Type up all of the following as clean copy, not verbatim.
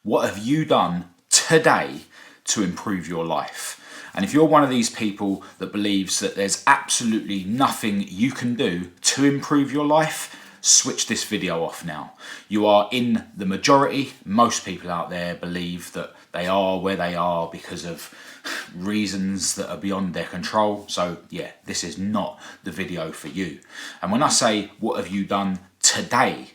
What have you done today to improve your life? And if you're one of these people that believes that there's absolutely nothing you can do to improve your life, switch this video off now. You are in the majority. Most people out there believe that they are where they are because of reasons that are beyond their control. So yeah, this is not the video for you. And when I say what have you done today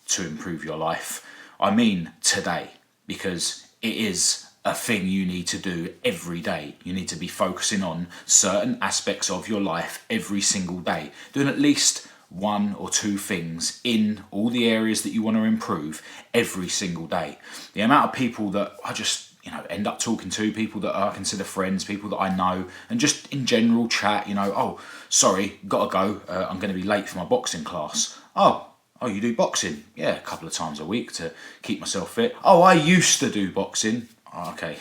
to improve your life, I mean today, because it is a thing you need to do every day. You need to be focusing on certain aspects of your life every single day, doing at least one or two things in all the areas that you want to improve every single day. The amount of people that I just end up talking to, people that I consider friends, people that I know, and just in general chat, oh, sorry, gotta go, I'm going to be late for my boxing class. Oh, you do boxing? Yeah, a couple of times a week to keep myself fit. Oh, I used to do boxing. Oh, okay,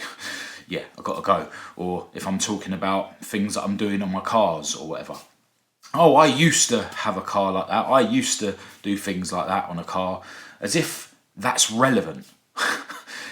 yeah, I gotta go. Or if I'm talking about things that I'm doing on my cars or whatever. Oh, I used to have a car like that. I used to do things like that on a car, as if that's relevant.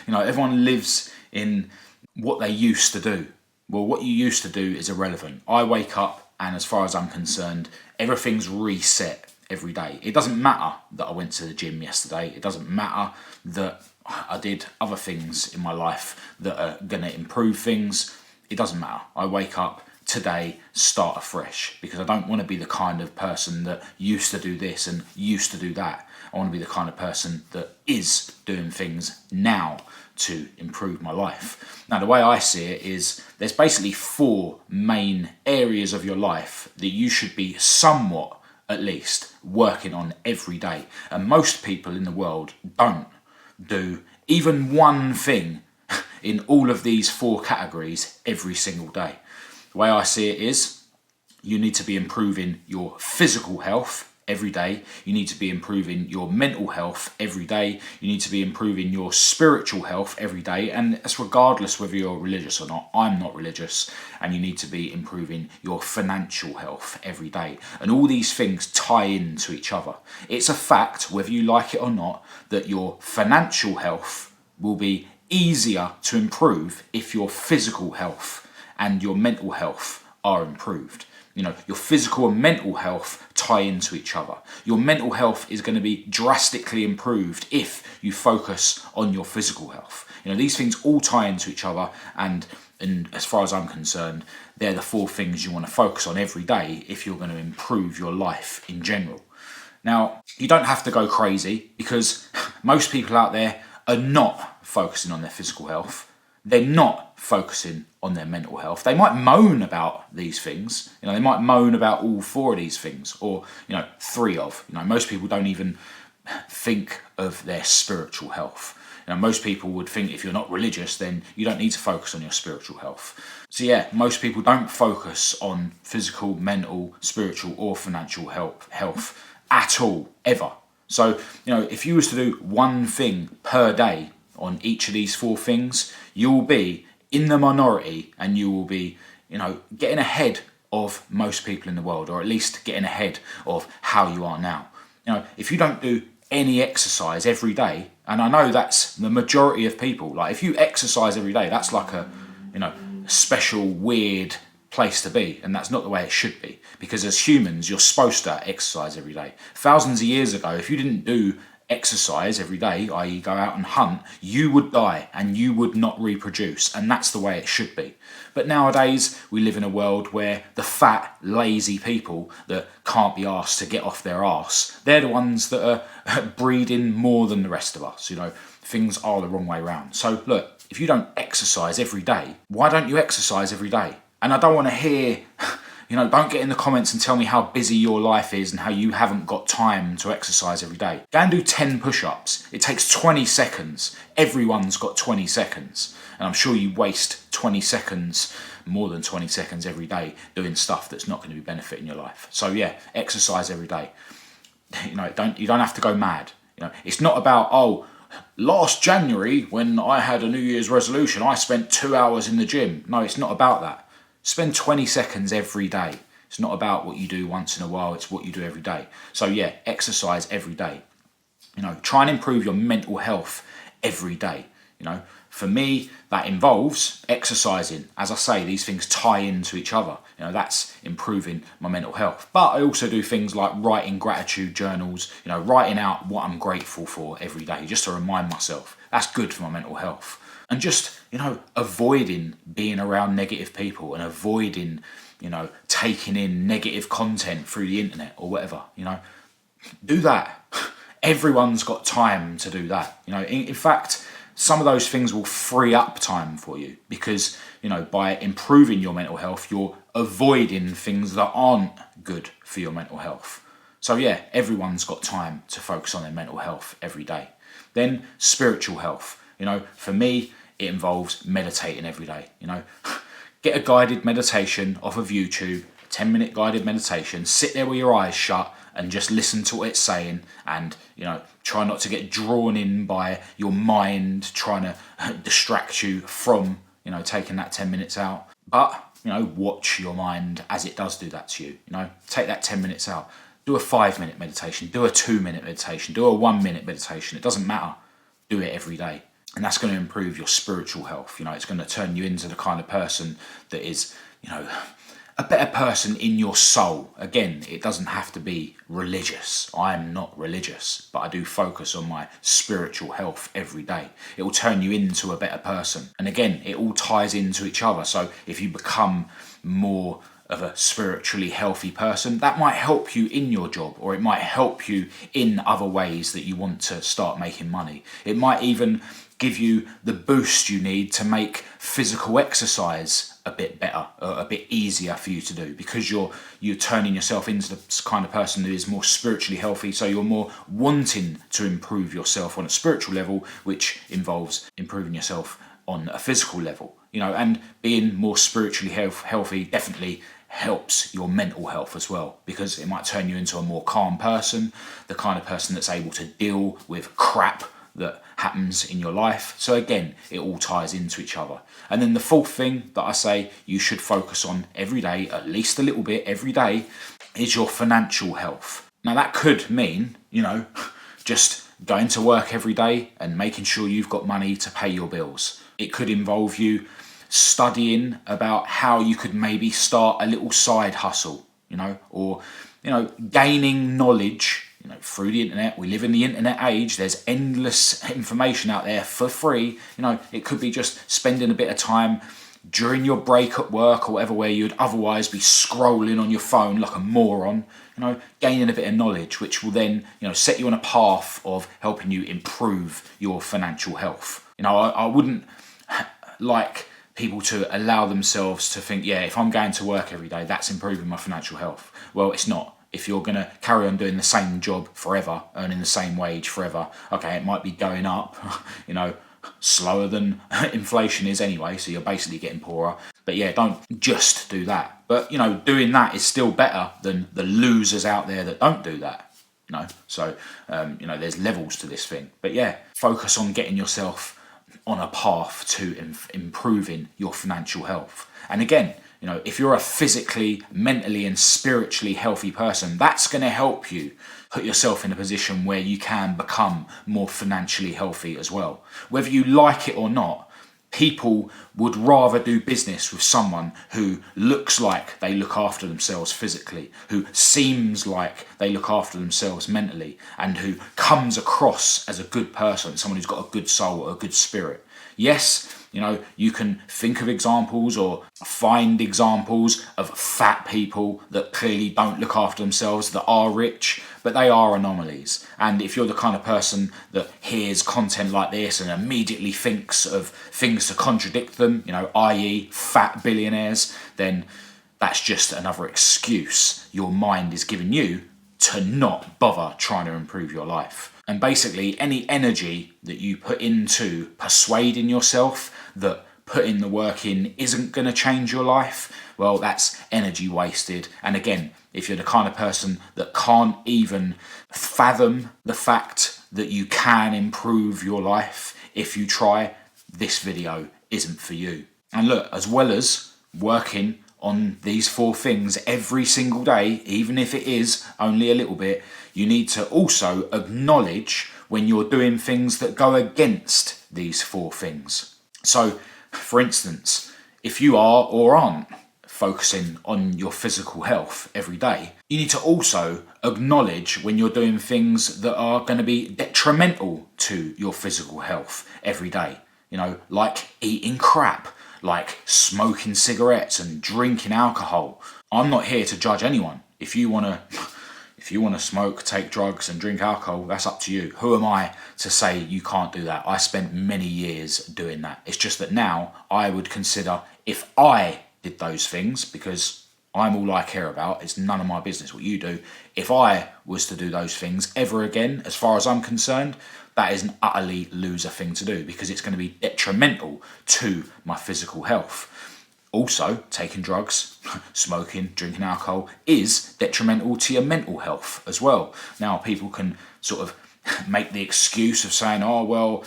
Everyone lives in what they used to do. Well, what you used to do is irrelevant. I wake up and as far as I'm concerned, everything's reset every day. It doesn't matter that I went to the gym yesterday. It doesn't matter that I did other things in my life that are going to improve things. It doesn't matter. I wake up today, start afresh, because I don't want to be the kind of person that used to do this and used to do that. I want to be the kind of person that is doing things now to improve my life. Now, the way I see it is there's basically four main areas of your life that you should be somewhat, at least, working on every day. And most people in the world don't do even one thing in all of these four categories every single day. The way I see it is you need to be improving your physical health every day. You need to be improving your mental health every day. You need to be improving your spiritual health every day. And that's regardless whether you're religious or not. I'm not religious. And you need to be improving your financial health every day. And all these things tie into each other. It's a fact, whether you like it or not, that your financial health will be easier to improve if your physical health and your mental health are improved. Your physical and mental health tie into each other. Your mental health is going to be drastically improved if you focus on your physical health. These things all tie into each other, and as far as I'm concerned, they're the four things you want to focus on every day if you're going to improve your life in general. Now, you don't have to go crazy, because most people out there are not focusing on their physical health. They're not focusing on their mental health. They might moan about these things. They might moan about all four of these things, or three of. Most people don't even think of their spiritual health. Most people would think if you're not religious, then you don't need to focus on your spiritual health. So yeah, most people don't focus on physical, mental, spiritual, or financial health at all, ever. So if you was to do one thing per day on each of these four things, you will be in the minority, and you will be, getting ahead of most people in the world, or at least getting ahead of how you are now. If you don't do any exercise every day, and I know that's the majority of people, like if you exercise every day, that's like a, special, weird place to be, and that's not the way it should be, because as humans, you're supposed to exercise every day. Thousands of years ago, if you didn't do exercise every day, i.e. go out and hunt, you would die and you would not reproduce, and that's the way it should be. But nowadays we live in a world where the fat, lazy people that can't be asked to get off their arse, they're the ones that are breeding more than the rest of us. Things are the wrong way around. So look, if you don't exercise every day, why don't you exercise every day? And I don't want to hear don't get in the comments and tell me how busy your life is and how you haven't got time to exercise every day. Go and do 10 push-ups. It takes 20 seconds. Everyone's got 20 seconds. And I'm sure you waste 20 seconds, more than 20 seconds every day doing stuff that's not going to be benefiting your life. So yeah, exercise every day. You don't have to go mad. It's not about, last January when I had a New Year's resolution, I spent 2 hours in the gym. No, it's not about that. Spend 20 seconds every day. It's not about what you do once in a while, it's what you do every day. So yeah, exercise every day. Try and improve your mental health every day. For me, that involves exercising. As I say, these things tie into each other. That's improving my mental health. But I also do things like writing gratitude journals, writing out what I'm grateful for every day, just to remind myself. That's good for my mental health. And just, avoiding being around negative people and avoiding, taking in negative content through the internet or whatever, do that. Everyone's got time to do that. In fact, some of those things will free up time for you because, by improving your mental health, you're avoiding things that aren't good for your mental health. So yeah, everyone's got time to focus on their mental health every day. Then spiritual health. For me, it involves meditating every day. Get a guided meditation off of YouTube, 10-minute guided meditation, sit there with your eyes shut and just listen to what it's saying, and try not to get drawn in by your mind trying to distract you from taking that 10 minutes out. But watch your mind as it does do that to you. Take that 10 minutes out, do a 5-minute meditation, do a 2-minute meditation, do a 1-minute meditation. It doesn't matter. Do it every day. And that's going to improve your spiritual health. It's going to turn you into the kind of person that is, a better person in your soul. Again, it doesn't have to be religious. I'm not religious, but I do focus on my spiritual health every day. It will turn you into a better person. And again, it all ties into each other. So if you become more of a spiritually healthy person, that might help you in your job, or it might help you in other ways that you want to start making money. It might even give you the boost you need to make physical exercise a bit better, or a bit easier for you to do, because you're turning yourself into the kind of person who is more spiritually healthy, so you're more wanting to improve yourself on a spiritual level, which involves improving yourself on a physical level. And being more spiritually healthy definitely helps your mental health as well, because it might turn you into a more calm person, the kind of person that's able to deal with crap that happens in your life. So again, it all ties into each other. And then the fourth thing that I say you should focus on every day, at least a little bit every day, is your financial health. Now that could mean, just going to work every day and making sure you've got money to pay your bills. It could involve you studying about how you could maybe start a little side hustle, or gaining knowledge through the internet. We live in the internet age. There's endless information out there for free. It could be just spending a bit of time during your break at work or whatever, where you'd otherwise be scrolling on your phone like a moron, gaining a bit of knowledge, which will then, set you on a path of helping you improve your financial health. I wouldn't like people to allow themselves to think, if I'm going to work every day, that's improving my financial health. Well, it's not. If you're going to carry on doing the same job forever, earning the same wage forever, okay, it might be going up, slower than inflation is anyway, so you're basically getting poorer. But don't just do that. But, doing that is still better than the losers out there that don't do that. So, there's levels to this thing. But focus on getting yourself on a path to improving your financial health. And again, if you're a physically, mentally and spiritually healthy person, that's going to help you put yourself in a position where you can become more financially healthy as well. Whether you like it or not, people would rather do business with someone who looks like they look after themselves physically, who seems like they look after themselves mentally, and who comes across as a good person, someone who's got a good soul or a good spirit. Yes, you can think of examples or find examples of fat people that clearly don't look after themselves, that are rich, but they are anomalies. And if you're the kind of person that hears content like this and immediately thinks of things to contradict them, i.e. fat billionaires, then that's just another excuse your mind is giving you to not bother trying to improve your life. And basically, any energy that you put into persuading yourself that putting the work in isn't going to change your life, well, that's energy wasted. And again, if you're the kind of person that can't even fathom the fact that you can improve your life if you try, this video isn't for you. And look, as well as working on these 4 things every single day, even if it is only a little bit, you need to also acknowledge when you're doing things that go against these 4 things. So, for instance, if you are or aren't focusing on your physical health every day, you need to also acknowledge when you're doing things that are going to be detrimental to your physical health every day. Like eating crap, like smoking cigarettes and drinking alcohol. I'm not here to judge anyone. If you want to smoke, take drugs and drink alcohol, that's up to you. Who am I to say you can't do that? I spent many years doing that. It's just that now I would consider, if I did those things, because I'm all I care about, it's none of my business what you do. If I was to do those things ever again, as far as I'm concerned, that is an utterly loser thing to do, because it's going to be detrimental to my physical health. Also, taking drugs, smoking, drinking alcohol is detrimental to your mental health as well. Now, people can sort of make the excuse of saying, oh, well,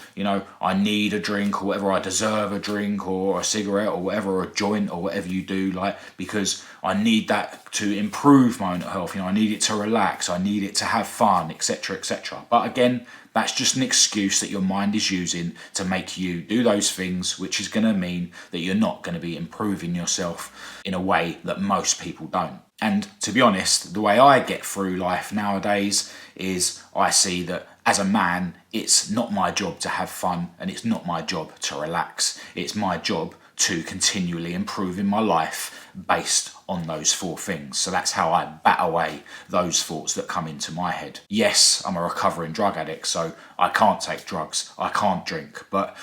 I need a drink or whatever, I deserve a drink or a cigarette or whatever, or a joint or whatever you do, because I need that to improve my mental health. I need it to relax, I need it to have fun, etc., etc. But again, that's just an excuse that your mind is using to make you do those things, which is going to mean that you're not going to be improving yourself in a way that most people don't. And to be honest, the way I get through life nowadays is I see that as a man, it's not my job to have fun and it's not my job to relax. It's my job to continually improve in my life based on those 4 things. So that's how I bat away those thoughts that come into my head. Yes, I'm a recovering drug addict, so I can't take drugs, I can't drink, but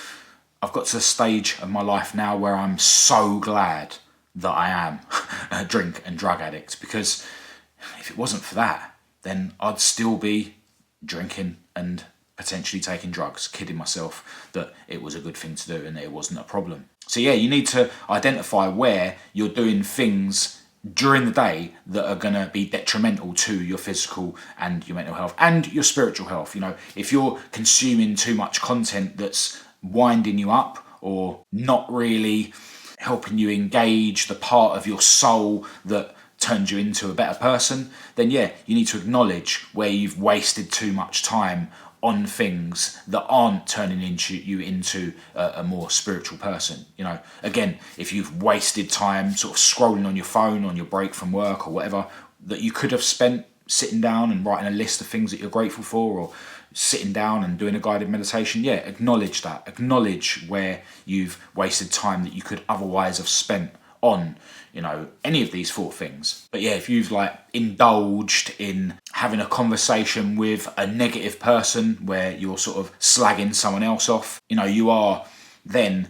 I've got to the stage of my life now where I'm so glad that I am a drink and drug addict, because if it wasn't for that, then I'd still be drinking and potentially taking drugs, kidding myself that it was a good thing to do and that it wasn't a problem. So yeah, you need to identify where you're doing things during the day that are going to be detrimental to your physical and your mental health and your spiritual health. If you're consuming too much content that's winding you up or not really helping you engage the part of your soul that turns you into a better person, then yeah, you need to acknowledge where you've wasted too much time on things that aren't turning you into a more spiritual person. Again, if you've wasted time sort of scrolling on your phone on your break from work or whatever, that you could have spent sitting down and writing a list of things that you're grateful for, or sitting down and doing a guided meditation, yeah, acknowledge that. Acknowledge where you've wasted time that you could otherwise have spent on, any of these 4 things. But yeah, if you've indulged in having a conversation with a negative person where you're sort of slagging someone else off, you are then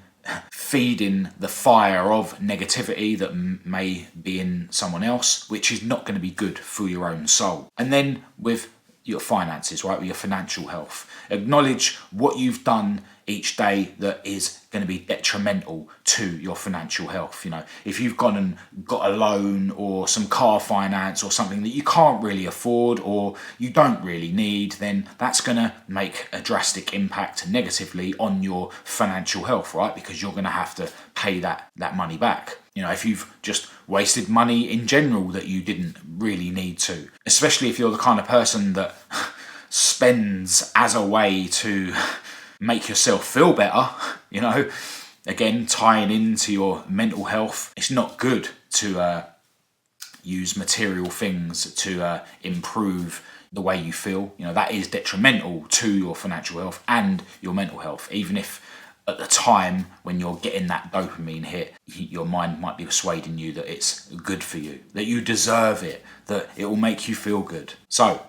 feeding the fire of negativity that may be in someone else, which is not going to be good for your own soul. And then with your finances, right, with your financial health, acknowledge what you've done each day that is going to be detrimental to your financial health. If you've gone and got a loan or some car finance or something that you can't really afford or you don't really need, then that's going to make a drastic impact negatively on your financial health, right? Because you're going to have to pay that money back. If you've just wasted money in general that you didn't really need to, especially if you're the kind of person that spends as a way to make yourself feel better, again, tying into your mental health. It's not good to use material things to improve the way you feel. That is detrimental to your financial health and your mental health, even if at the time when you're getting that dopamine hit, your mind might be persuading you that it's good for you, that you deserve it, that it will make you feel good. So,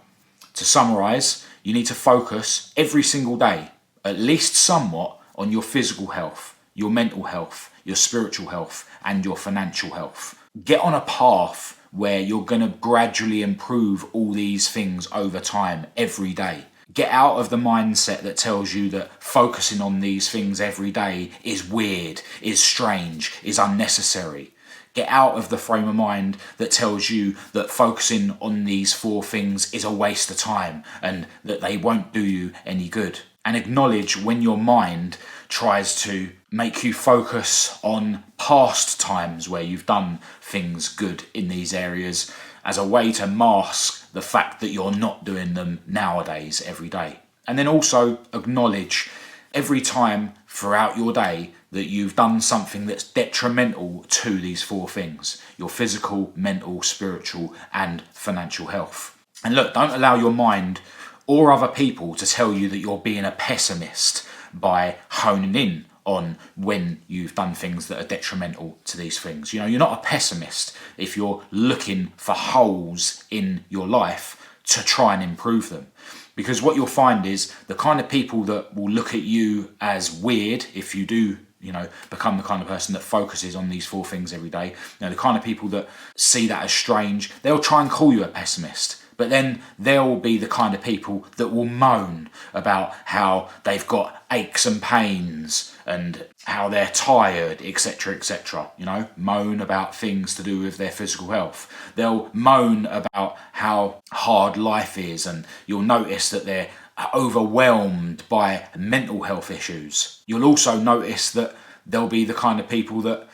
to summarise, you need to focus every single day, at least somewhat, on your physical health, your mental health, your spiritual health, and your financial health. Get on a path where you're going to gradually improve all these things over time, every day. Get out of the mindset that tells you that focusing on these things every day is weird, is strange, is unnecessary. Get out of the frame of mind that tells you that focusing on these 4 things is a waste of time and that they won't do you any good. And acknowledge when your mind tries to make you focus on past times where you've done things good in these areas as a way to mask the fact that you're not doing them nowadays every day. And then also acknowledge every time throughout your day that you've done something that's detrimental to these 4 things: your physical, mental, spiritual, and financial health. And look, don't allow your mind or other people to tell you that you're being a pessimist by honing in on when you've done things that are detrimental to these things. You know, you're not a pessimist if you're looking for holes in your life to try and improve them. Because what you'll find is the kind of people that will look at you as weird if you do, become the kind of person that focuses on these 4 things every day. The kind of people that see that as strange, they'll try and call you a pessimist. But then there will be the kind of people that will moan about how they've got aches and pains and how they're tired, etc., etc. Moan about things to do with their physical health. They'll moan about how hard life is, and you'll notice that they're overwhelmed by mental health issues. You'll also notice that there'll be the kind of people that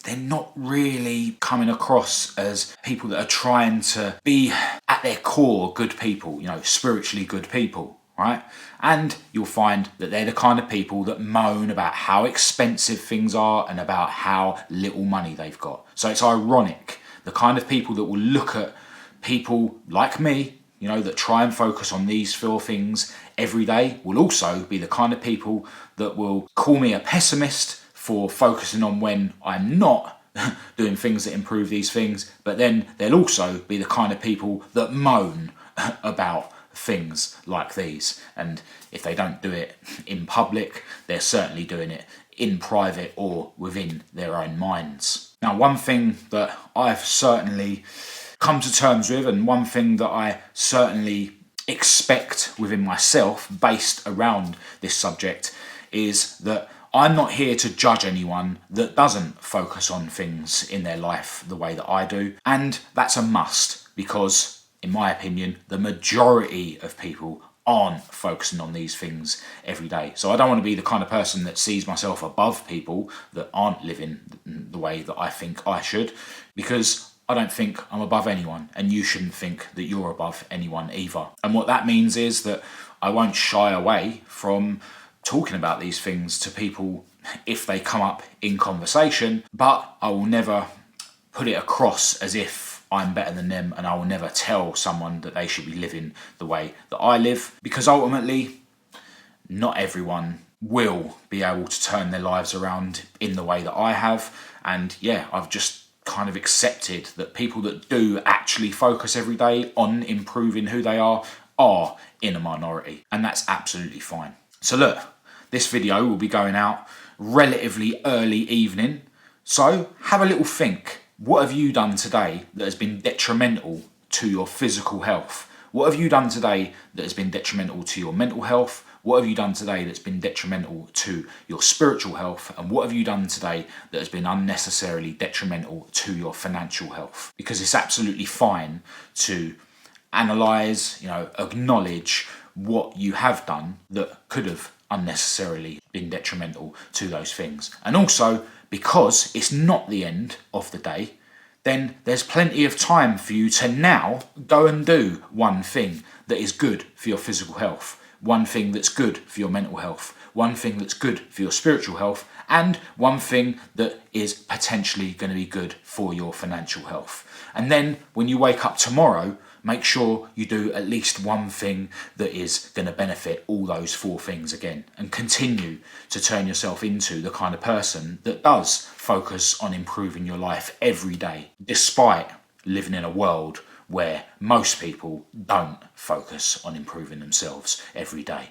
they're not really coming across as people that are trying to be at their core good people, spiritually good people, right? And you'll find that they're the kind of people that moan about how expensive things are and about how little money they've got. So it's ironic, the kind of people that will look at people like me, that try and focus on these 4 things every day, will also be the kind of people that will call me a pessimist for focusing on when I'm not doing things that improve these things. But then there'll also be the kind of people that moan about things like these. And if they don't do it in public, they're certainly doing it in private or within their own minds. Now, one thing that I've certainly come to terms with, and one thing that I certainly expect within myself based around this subject, is that I'm not here to judge anyone that doesn't focus on things in their life the way that I do. And that's a must, because, in my opinion, the majority of people aren't focusing on these things every day. So I don't want to be the kind of person that sees myself above people that aren't living the way that I think I should, because I don't think I'm above anyone, and you shouldn't think that you're above anyone either. And what that means is that I won't shy away from talking about these things to people if they come up in conversation, but I will never put it across as if I'm better than them, and I will never tell someone that they should be living the way that I live, because ultimately not everyone will be able to turn their lives around in the way that I have. And yeah, I've just kind of accepted that people that do actually focus every day on improving who they are in a minority, and that's absolutely fine. So look, this video will be going out relatively early evening, so have a little think. What have you done today that has been detrimental to your physical health? What have you done today that has been detrimental to your mental health? What have you done today that's been detrimental to your spiritual health? And what have you done today that has been unnecessarily detrimental to your financial health? Because it's absolutely fine to analyse, acknowledge what you have done that could have unnecessarily been detrimental to those things. And also, because it's not the end of the day, then there's plenty of time for you to now go and do one thing that is good for your physical health, one thing that's good for your mental health, one thing that's good for your spiritual health, and one thing that is potentially going to be good for your financial health. And then when you wake up tomorrow, make sure you do at least one thing that is going to benefit all those 4 things again, and continue to turn yourself into the kind of person that does focus on improving your life every day, despite living in a world where most people don't focus on improving themselves every day.